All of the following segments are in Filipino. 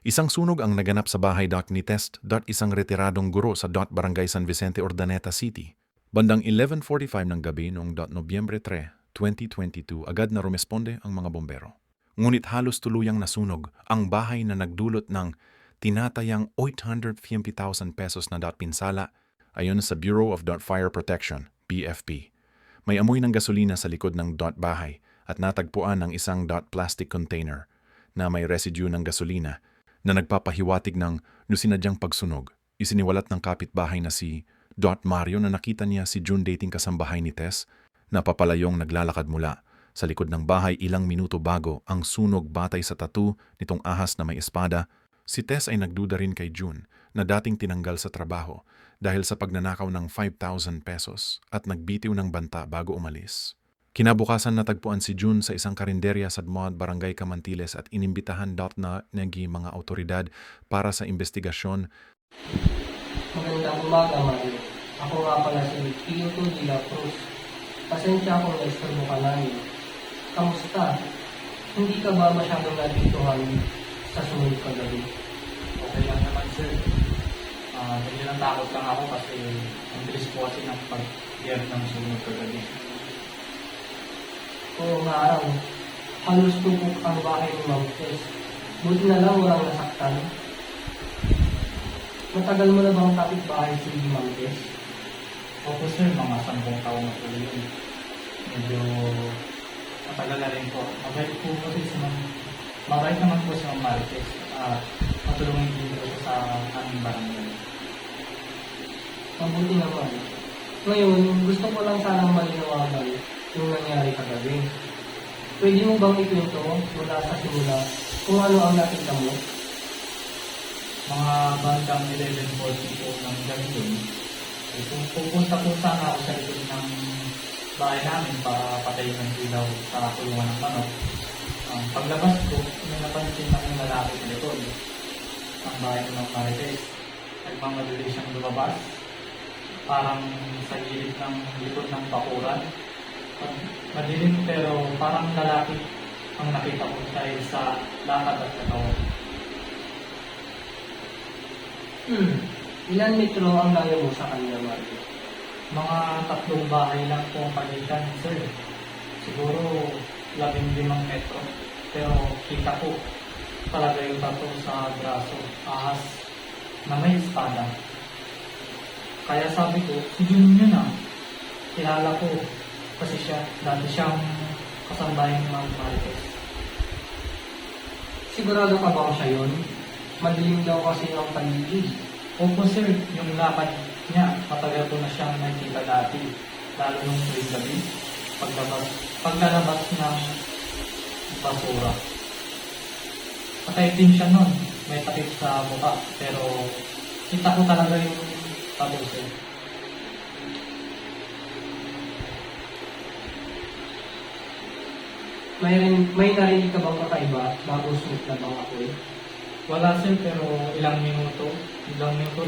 Isang sunog ang naganap sa bahay ni Test. Isang retiradong guro sa Barangay San Vicente, Urdaneta City. Bandang 11:45 ng gabi noong Nobyembre 3, 2022, agad na rumesponde ang mga bombero. Ngunit halos tuluyang nasunog ang bahay na nagdulot ng tinatayang 850,000 pesos na pinsala ayon sa Bureau of Fire Protection, BFP. May amoy ng gasolina sa likod ng bahay at natagpuan ang isang plastic container na may residue ng gasolina na nagpapahiwatig ng sinadyang pagsunog. Isiniwalat ng kapitbahay na si Mario na nakita niya si June dating kasambahay ni Tess na papalayong naglalakad mula sa likod ng bahay ilang minuto bago ang sunog batay sa tattoo nitong ahas na may espada. Si Tess ay nagduda rin kay June na dating tinanggal sa trabaho dahil sa pagnanakaw ng 5,000 pesos at nagbitiw ng banta bago umalis. Kinabukasan natagpuan si June sa isang karinderya sa Barangay Camantiles at inimbitahan na mga autoridad para sa investigasyon. Magandang umaga, Mario. Ako nga pala si Pio de la Cruz. Pasensya akong na-istorbo ka namin. Kamusta? Hindi ka ba masyadong natituhan sa sumunod kagabi? Okay lang naman, sir. Medyo natakot lang ako kasi ang bilis po kasi ng pag-air ng sunog kagabi. Oo nga araw. Halos tupok ang bahay ni Ma'am Tess. Buti na lang walang nasaktan. Matagal mo na bang kapitbahay si Ma'am Tess? Opo, sir. Mga 10 taon na po yun. Medyo matagal na rin po. Mabait po kasi mabait naman po si Ma'am Marites. Matulungin din po sa aming barangay. Mabuti naman. Ngayon, gusto ko lang sanang malinawagan yung nangyari kagabi. Pwede mo bang ikwento mula sa simula kung ano ang nakita mo? Mga bandang 11:40 po ng gabi yun. Pupunta po sana ako sa likod ng bahay namin para patayin ng ilaw sa kulungan ng manok. Paglabas ko, may napansin ng lalaki sa likod ng bahay ng Marites. Nagmamadali siyang lumabas, parang sa gilid ng likod ng bakuran. Madilim pero parang lalaki ang nakita ko dahil sa lakad at katawan. Ilan metro ang layo mo sa kanya, Mario? Mga 3 bahay lang po ang pagitan, sir. Siguro 15 metro. Pero kita ko talaga yung tato sa braso, ahas na may espada. Kaya sabi ko, si Jun yun ah. Kilala ko kasi dati siyang kasambahay ni Ma'am Marites. Sigurado ka bang siya yun? Madilim daw kasi ang paligid. Opo sir, yung lakad niya, matagal ko na siyang nakita dati. Lalo nung tuwing gabi, paglalabas ng basura. Patay din siya nun, may takip sa mukha, pero kita ko talaga yung tattoo sir. May narinig ka bang kakaiba bago suot na bang apoy? Wala sir, pero ilang minuto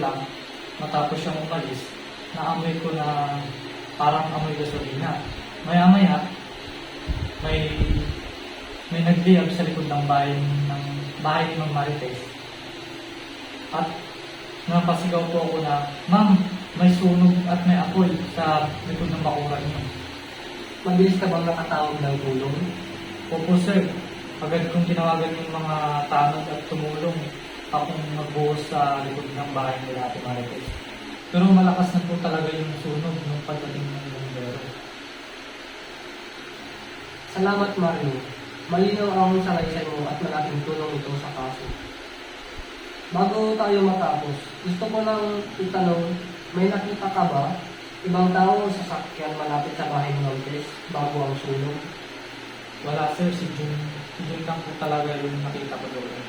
lang, matapos siyang umalis, naamoy ko na parang amoy gasolina. Maya-maya, may nagliyab sa likod ng bahay ni Ma'am Marites. At napasigaw po ako na, "Ma'am, may sunog at may apoy sa likod ng bakuran niyo." Mabilis ka bang nakatawag ng tulong? Opo sir, agad kong tinawagan yung mga tanod at tumulong akong magbuhos sa likod ng bahay nila Ate Marites. Pero malakas na po talaga yung sunog nung pagdating ng bumbero. Salamat, Mario. Malinaw ang salaysay mo at malaking tulong ito sa kaso. Bago tayo matapos, gusto ko lang itanong, may nakita ka ba ibang tao sa sasakyan malapit sa bahay ng Tess bago ang sunog? Wala sir, si Jun lang po talaga yung nakita ko doon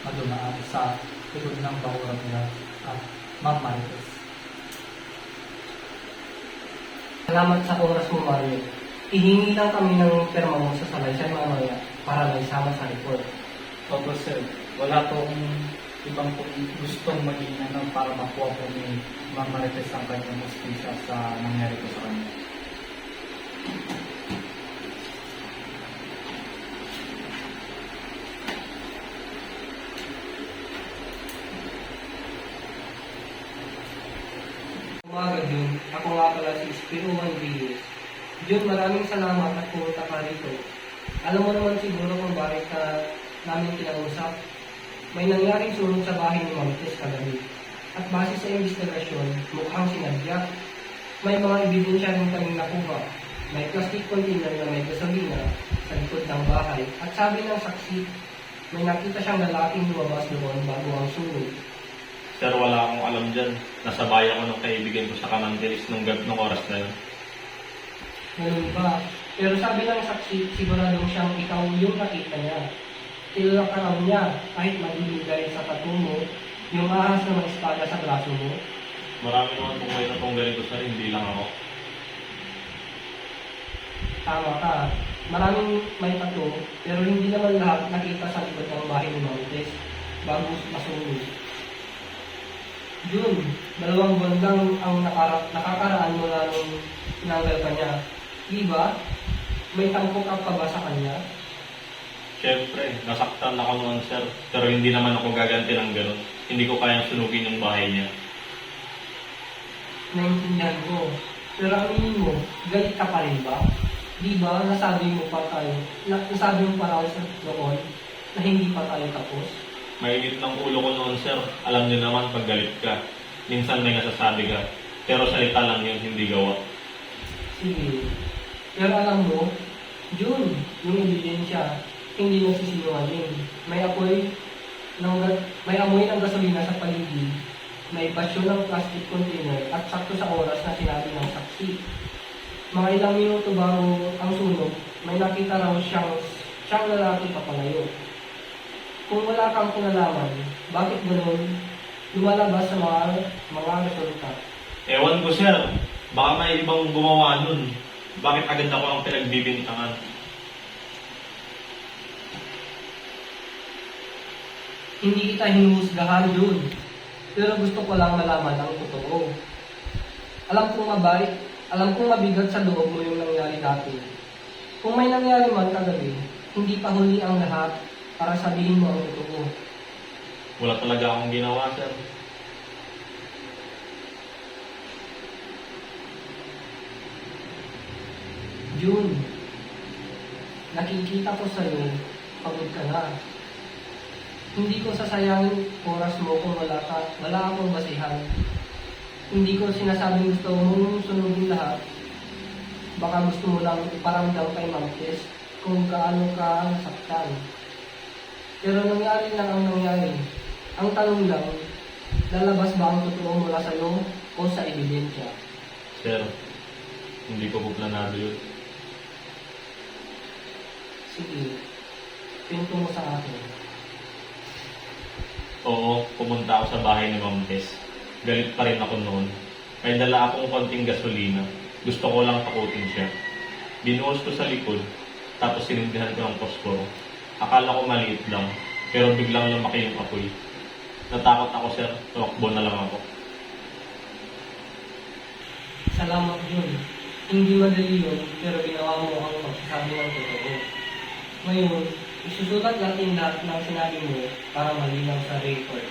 na dumaan sa likod ng bakuran nila at Ma'am Marites. Salamat sa oras mo, Mario. Ihingi lang kami ng perma mo sa salaysay mamaya para may sama sa report. Opo sir, wala po akong ibang gustong maging para makuha po ni Ma'am Marites ang kanyang hustisya sa nangyari ko sa kanya. Pero Reyes. Jun, maraming salamat at pumunta ka rito. Alam mo naman siguro kung bakit ka namin kinausap. May nangyaring sunog sa bahay ni Ma'am Tess kagabi. At base sa investigasyon, mukhang sinadya. May mga ebidensya rin kaming nakuha. May plastic container na may gasolina sa likod ng bahay. At sabi ng saksi, may nakita siyang lalaking lumabas doon bago ang sunog. Sir, wala akong alam dyan. Nasa bayan ko ng kaibigan ko sa Kamandilis nung oras na yun. Ganun ba? Pero sabi ng saksi, siguradong siyang ikaw yung nakita niya. Kilala ka raw niya kahit madilim dahil sa tattoo mo, yung ahas na may espada sa braso mo. Marami naman kung may natong ganito, sir, hindi lang ako. Tama ka. Maraming may tattoo, pero hindi naman lahat nakita sa likod ng bahay ni Ma'am Tess bago masunog. June, 2 buwan lang ang nakakaraan mula nung tinanggal ka niya. Di ba? May tangkok ka pa ba sa kanya? Siyempre, nasaktan ako noon, sir. Pero hindi naman ako gaganti ng ganun. Hindi ko kayang sunugin yung bahay niya. Naintindihan ko. Pero aminin mo, galit ka pa rin ba? Di ba nasabi mo pa raw sa doon na hindi pa tayo tapos? Mainit ng ulo ko noon, sir. Alam niyo naman pag galit ka. Minsan may nasasabi ka. Pero salita lang yun, hindi gawa. Sige. Pero alam mo, June, yung ebidensya, hindi nagsisinungaling. May amoy ng gasolina sa paligid, may basyo ng plastic container at sakto sa oras na sinabi ng saksi. Mga ilang minuto bago ang sunog, may nakita raw siyang lalaki papalayo. Kung wala kang kinalaman, bakit ganoon lumalabas sa mga resulta? Ewan ko, sir. Baka may ibang gumawa nun. Bakit agad ako ang pinagbibintangan? Hindi kita hinuhusgahan yun. Pero gusto ko lang malaman ang totoo. Alam kong mabigat sa loob mo yung nangyari dati. Kung may nangyari man kagabi, hindi pa huli ang lahat para sabihin mo ang totoo. Wala talaga akong ginawa, sir. June, nakikita ko sa'yo, pagod ka na. Hindi ko sasayangin oras mo kung wala akong basihan. Hindi ko sinasabing gusto mong sunugin lahat. Baka gusto mo lang iparamdam kay Ma'am Tess kung gaano ka nasaktan. Pero nangyari lang ang nangyari. Ang tanong lang, lalabas ba ang totoo mula sa'yo o sa ebidensya? Sir, hindi ko po planado yun. Sige, pinto mo sa akin. Oo, pumunta ako sa bahay ni Ma'am Tess. Galit pa rin ako noon. May dala akong konting gasolina. Gusto ko lang takutin siya. Binuhos ko sa likod, tapos sinindihan ko ng posporo. Akala ko maliit lang, pero biglang lumaki yung apoy. Natakot ako, sir. Tumakbo na lang ako. Salamat yun. Hindi madali yun, pero ginawa mo ang magsasabi ng totoo. Ngayon, isusulat natin lahat ng sinabi mo para malinaw sa record.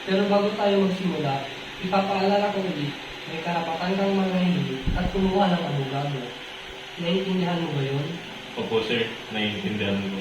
Pero bago tayo magsimula, ipapaalala ko ulit, may karapatan kang manahimik at kumuha ng abogado. Naiintindihan mo ba yun? Opo, sir. Naiintindihan ko.